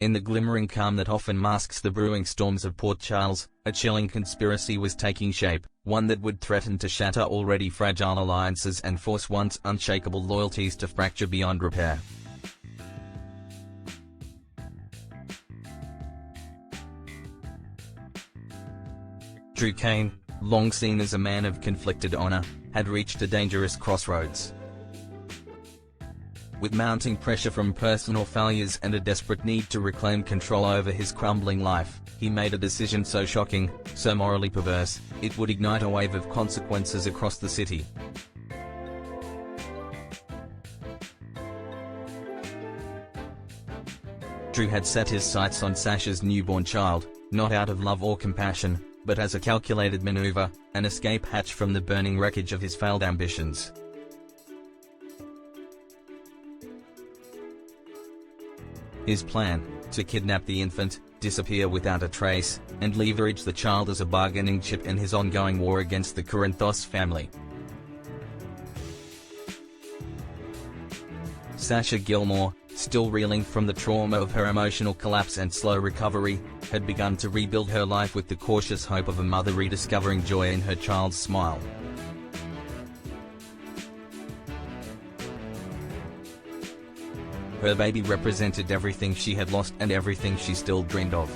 In the glimmering calm that often masks the brewing storms of Port Charles, a chilling conspiracy was taking shape, one that would threaten to shatter already fragile alliances and force once unshakable loyalties to fracture beyond repair. Drew Kane, long seen as a man of conflicted honor, had reached a dangerous crossroads. With mounting pressure from personal failures and a desperate need to reclaim control over his crumbling life, he made a decision so shocking, so morally perverse, it would ignite a wave of consequences across the city. Drew had set his sights on Sasha's newborn child, not out of love or compassion, but as a calculated maneuver, an escape hatch from the burning wreckage of his failed ambitions. His plan, to kidnap the infant, disappear without a trace, and leverage the child as a bargaining chip in his ongoing war against the Corinthos family. Sasha Gilmore, still reeling from the trauma of her emotional collapse and slow recovery, had begun to rebuild her life with the cautious hope of a mother rediscovering joy in her child's smile. Her baby represented everything she had lost and everything she still dreamed of.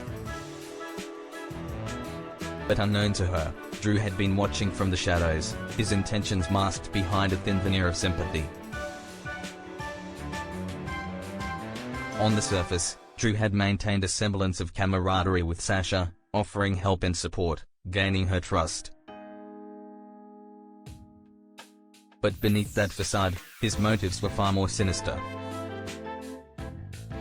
But unknown to her, Drew had been watching from the shadows, his intentions masked behind a thin veneer of sympathy. On the surface, Drew had maintained a semblance of camaraderie with Sasha, offering help and support, gaining her trust. But beneath that facade, his motives were far more sinister.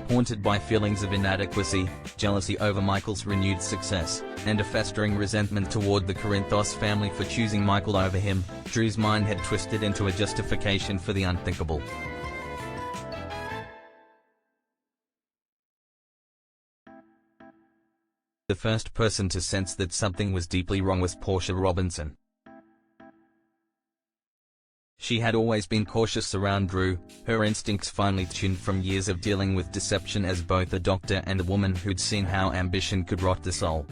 Haunted by feelings of inadequacy, jealousy over Michael's renewed success, and a festering resentment toward the Corinthos family for choosing Michael over him, Drew's mind had twisted into a justification for the unthinkable. The first person to sense that something was deeply wrong was Portia Robinson. She had always been cautious around Drew, her instincts finely tuned from years of dealing with deception as both a doctor and a woman who'd seen how ambition could rot the soul.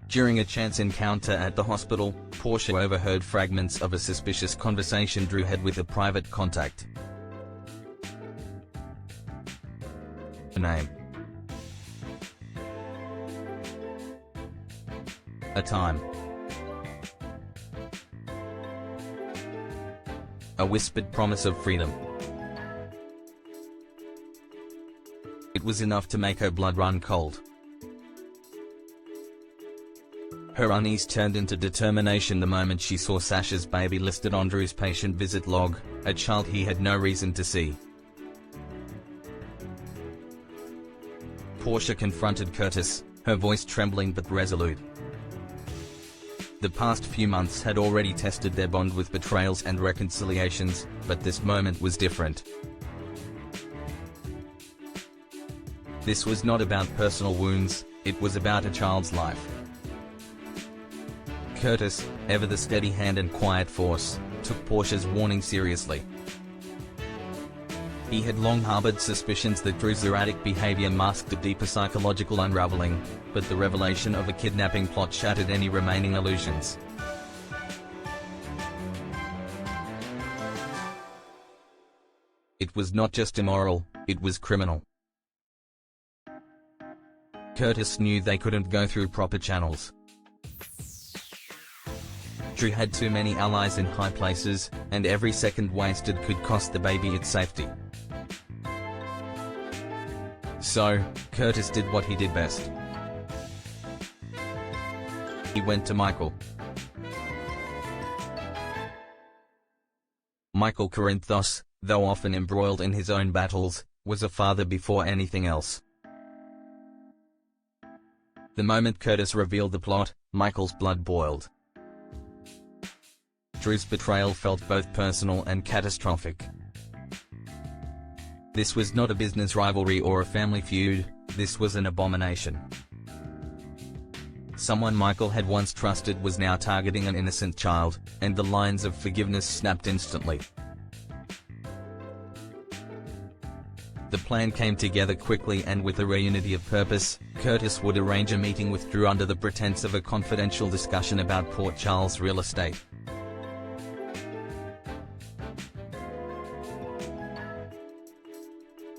During a chance encounter at the hospital, Portia overheard fragments of a suspicious conversation Drew had with a private contact. Her name. A time. A whispered promise of freedom. It was enough to make her blood run cold. Her unease turned into determination the moment she saw Sasha's baby listed on Drew's patient visit log, a child he had no reason to see. Portia confronted Curtis, her voice trembling but resolute. The past few months had already tested their bond with betrayals and reconciliations, but this moment was different. This was not about personal wounds, it was about a child's life. Curtis, ever the steady hand and quiet force, took Portia's warning seriously. He had long harbored suspicions that Drew's erratic behavior masked a deeper psychological unraveling, but the revelation of a kidnapping plot shattered any remaining illusions. It was not just immoral, it was criminal. Curtis knew they couldn't go through proper channels. Drew had too many allies in high places, and every second wasted could cost the baby its safety. So, Curtis did what he did best. He went to Michael. Michael Corinthos, though often embroiled in his own battles, was a father before anything else. The moment Curtis revealed the plot, Michael's blood boiled. Drew's betrayal felt both personal and catastrophic. This was not a business rivalry or a family feud, this was an abomination. Someone Michael had once trusted was now targeting an innocent child, and the lines of forgiveness snapped instantly. The plan came together quickly, and with a reunity of purpose, Curtis would arrange a meeting with Drew under the pretense of a confidential discussion about Port Charles real estate.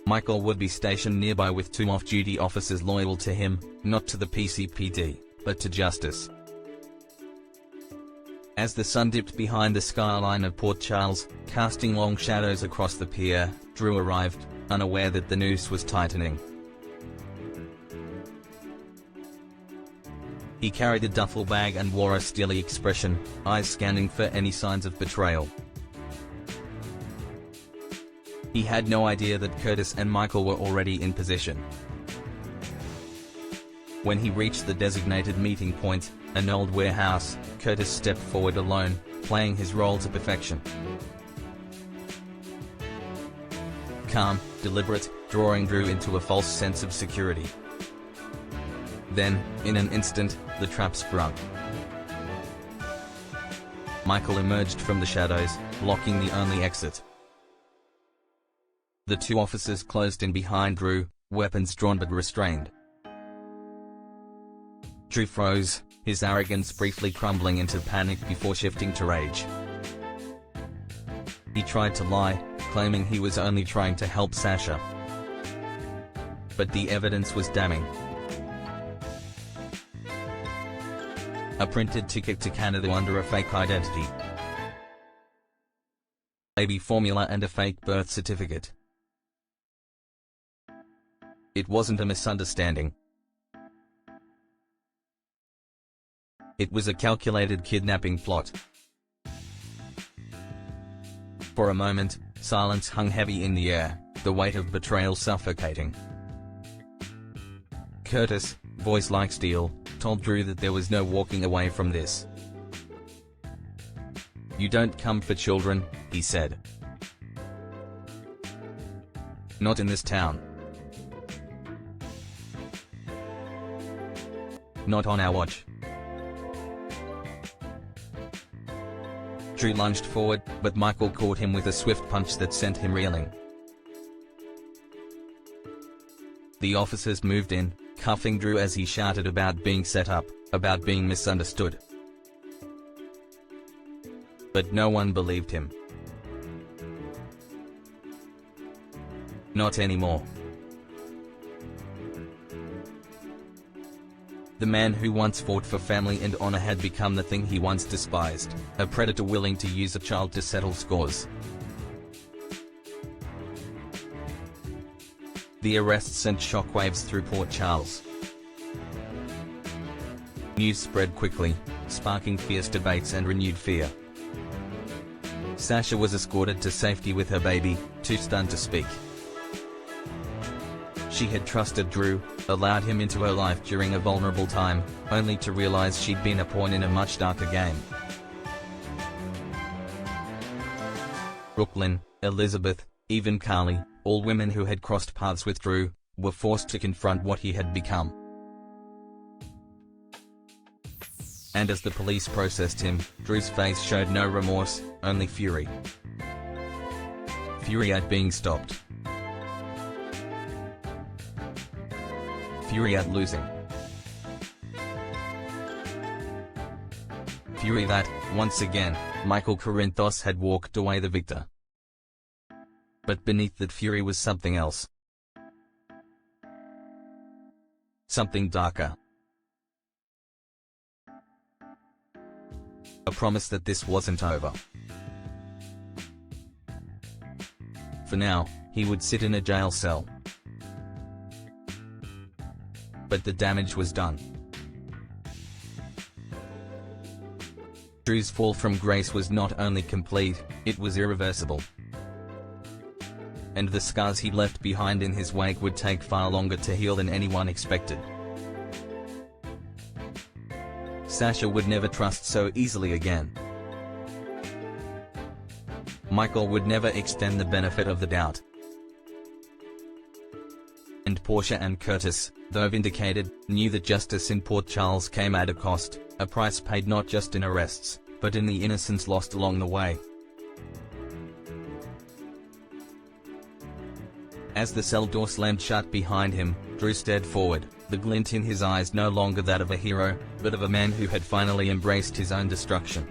Michael would be stationed nearby with 2 off-duty officers loyal to him, not to the PCPD, but to justice. As the sun dipped behind the skyline of Port Charles, casting long shadows across the pier, Drew arrived, unaware that the noose was tightening. He carried a duffel bag and wore a steely expression, eyes scanning for any signs of betrayal. He had no idea that Curtis and Michael were already in position. When he reached the designated meeting point, an old warehouse, Curtis stepped forward alone, playing his role to perfection. Calm, deliberate, drawing Drew into a false sense of security. Then, in an instant, the trap sprung. Michael emerged from the shadows, blocking the only exit. The 2 officers closed in behind Drew, weapons drawn but restrained. Drew froze, his arrogance briefly crumbling into panic before shifting to rage. He tried to lie, claiming he was only trying to help Sasha. But the evidence was damning. A printed ticket to Canada under a fake identity, baby formula, and a fake birth certificate. It wasn't a misunderstanding. It was a calculated kidnapping plot. For a moment, silence hung heavy in the air, the weight of betrayal suffocating. Curtis, voice like steel, told Drew that there was no walking away from this. "You don't come for children," he said. "Not in this town. Not on our watch." Drew lunged forward, but Michael caught him with a swift punch that sent him reeling. The officers moved in, cuffing Drew as he shouted about being set up, about being misunderstood. But no one believed him. Not anymore. The man who once fought for family and honor had become the thing he once despised, a predator willing to use a child to settle scores. The arrest sent shockwaves through Port Charles. News spread quickly, sparking fierce debates and renewed fear. Sasha was escorted to safety with her baby, too stunned to speak. She had trusted Drew, allowed him into her life during a vulnerable time, only to realize she'd been a pawn in a much darker game. Brooklyn, Elizabeth, even Carly, all women who had crossed paths with Drew, were forced to confront what he had become. And as the police processed him, Drew's face showed no remorse, only fury. Fury at being stopped. Fury at losing. Fury that, once again, Michael Corinthos had walked away the victor. But beneath that fury was something else. Something darker. A promise that this wasn't over. For now, he would sit in a jail cell. But the damage was done. Drew's fall from grace was not only complete, it was irreversible. And the scars he left behind in his wake would take far longer to heal than anyone expected. Sasha would never trust so easily again. Michael would never extend the benefit of the doubt. And Portia and Curtis, though vindicated, knew that justice in Port Charles came at a cost, a price paid not just in arrests, but in the innocence lost along the way. As the cell door slammed shut behind him, Drew stared forward, the glint in his eyes no longer that of a hero, but of a man who had finally embraced his own destruction.